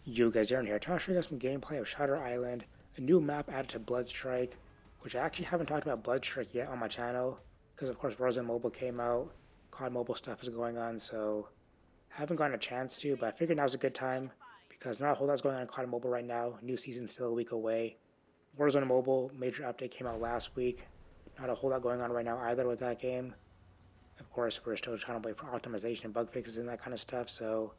You guys are in here. Trying to show you guys some gameplay of Shutter Island, a new map added to Bloodstrike, which I actually haven't talked about Bloodstrike yet on my channel, because of course Warzone Mobile came out, COD Mobile stuff is going on, so I haven't gotten a chance to, but I figured now's a good time, because not a whole lot's going on in COD Mobile right now, new season's still a week away. Warzone Mobile, major update came out last week, not a whole lot going on right now either with that game. Of course, we're still trying to wait for optimization and bug fixes and that kind of stuff, so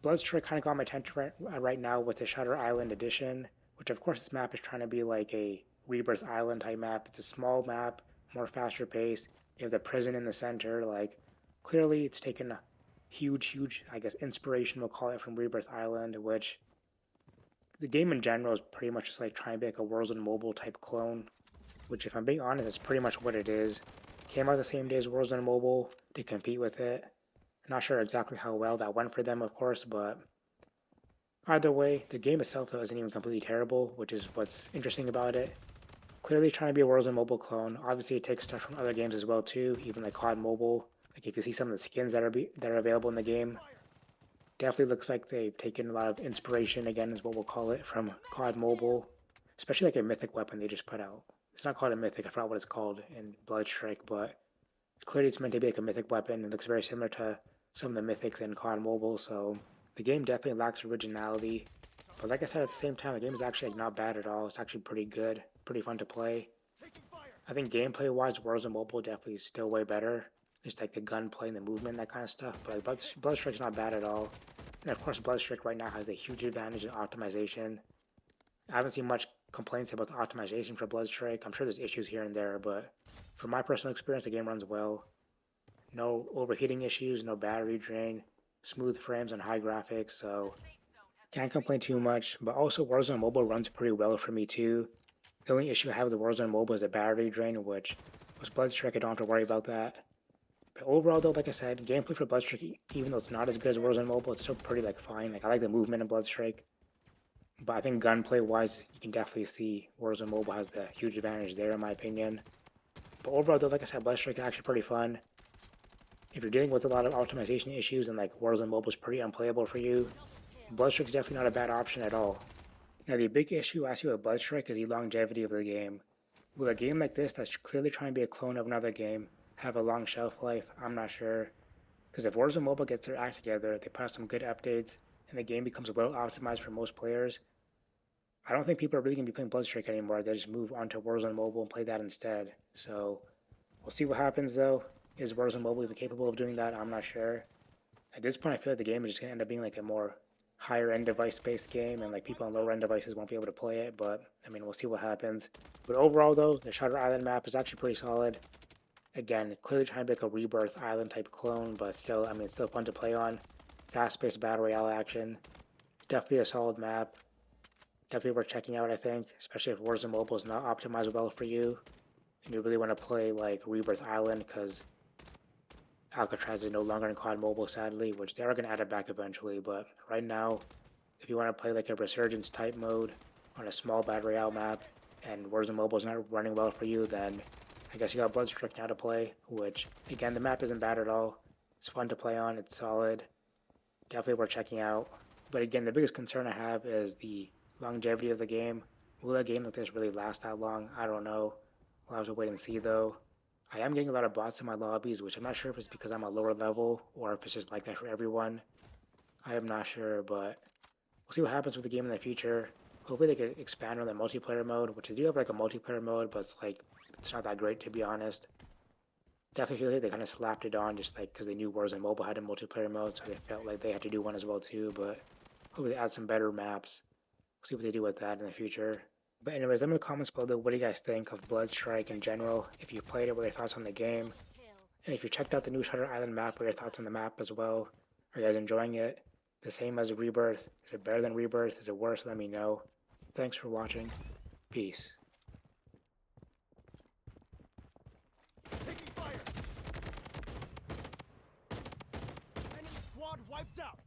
Bloodstrike kind of got my attention right now with the Shutter Island edition, which of course this map is trying to be like a Rebirth Island type map. It's a small map, more faster pace. You have the prison in the center. Like clearly, it's taken a huge, I guess, inspiration we'll call it from Rebirth Island, which the game in general is pretty much just like trying to be like a Warzone Mobile type clone. Which, if I'm being honest, is pretty much what it is. Came out the same day as Warzone Mobile to compete with it. Not sure exactly how well that went for them, of course, but either way, the game itself, though, isn't even completely terrible, which is what's interesting about it. Clearly trying to be a Warzone Mobile clone. Obviously, it takes stuff from other games as well, too, even like COD Mobile. Like, if you see some of the skins that are available in the game, definitely looks like they've taken a lot of inspiration, again, is what we'll call it, from COD Mobile. Especially like a mythic weapon they just put out. It's not called a mythic, I forgot what it's called in Bloodstrike, but clearly it's meant to be like a mythic weapon. It looks very similar to some of the mythics in COD Mobile, so the game definitely lacks originality. But like I said, at the same time, the game is actually like not bad at all. It's actually pretty good, pretty fun to play. I think gameplay-wise, Warzone Mobile definitely is still way better. Just like the gunplay and the movement, that kind of stuff. But like Bloodstrike's not bad at all. And of course, Bloodstrike right now has the huge advantage in optimization. I haven't seen much complaints about the optimization for Bloodstrike. I'm sure there's issues here and there, but from my personal experience, the game runs well. No overheating issues, no battery drain, smooth frames and high graphics, so can't complain too much. But also Warzone Mobile runs pretty well for me too. The only issue I have with Warzone Mobile is the battery drain, which with Bloodstrike I don't have to worry about that. But overall though, like I said, gameplay for Bloodstrike, even though it's not as good as Warzone Mobile, it's still pretty like fine. Like I like the movement in Bloodstrike. But I think gunplay wise, you can definitely see Warzone Mobile has the huge advantage there in my opinion. But overall though, like I said, Bloodstrike is actually pretty fun. If you're dealing with a lot of optimization issues and like Warzone Mobile is pretty unplayable for you, Bloodstrike is definitely not a bad option at all. Now the big issue I see with Bloodstrike is the longevity of the game. Will a game like this that's clearly trying to be a clone of another game have a long shelf life? I'm not sure. Because if Warzone Mobile gets their act together, they put out some good updates, and the game becomes well optimized for most players, I don't think people are really going to be playing Bloodstrike anymore. They just move on to Warzone Mobile and play that instead. So we'll see what happens though. Is Warzone Mobile even capable of doing that? I'm not sure. At this point, I feel like the game is just going to end up being like a more higher-end device-based game, and like people on lower-end devices won't be able to play it, but I mean, we'll see what happens. But overall though, the Shutter Island map is actually pretty solid. Again, clearly trying to be like a Rebirth Island type clone, but still, I mean, it's still fun to play on. Fast-paced battle royale action. Definitely a solid map. Definitely worth checking out, I think, especially if Warzone Mobile is not optimized well for you, and you really want to play like Rebirth Island, because Alcatraz is no longer in COD Mobile, sadly, which they are going to add it back eventually, but right now, if you want to play like a Resurgence type mode on a small battle royale map, and Warzone Mobile is not running well for you, then I guess you got Bloodstrike now to play, which, again, the map isn't bad at all. It's fun to play on, it's solid, definitely worth checking out. But again, the biggest concern I have is the longevity of the game. Will a game like this really last that long? I don't know. We'll have to wait and see though. I am getting a lot of bots in my lobbies, which I'm not sure if it's because I'm a lower level or if it's just like that for everyone. I am not sure, but we'll see what happens with the game in the future. Hopefully they can expand on the multiplayer mode, which they do have like a multiplayer mode, but it's not that great to be honest. Definitely feel like they kind of slapped it on just like because they knew Warzone Mobile had a multiplayer mode, so they felt like they had to do one as well too, but hopefully they add some better maps. We'll see what they do with that in the future. But anyways, let me know in the comments below what do you guys think of Bloodstrike in general. If you played it, what are your thoughts on the game? And if you checked out the new Shutter Island map, what are your thoughts on the map as well? Are you guys enjoying it? The same as Rebirth? Is it better than Rebirth? Is it worse? Let me know. Thanks for watching. Peace. Taking fire! Enemy squad wiped out!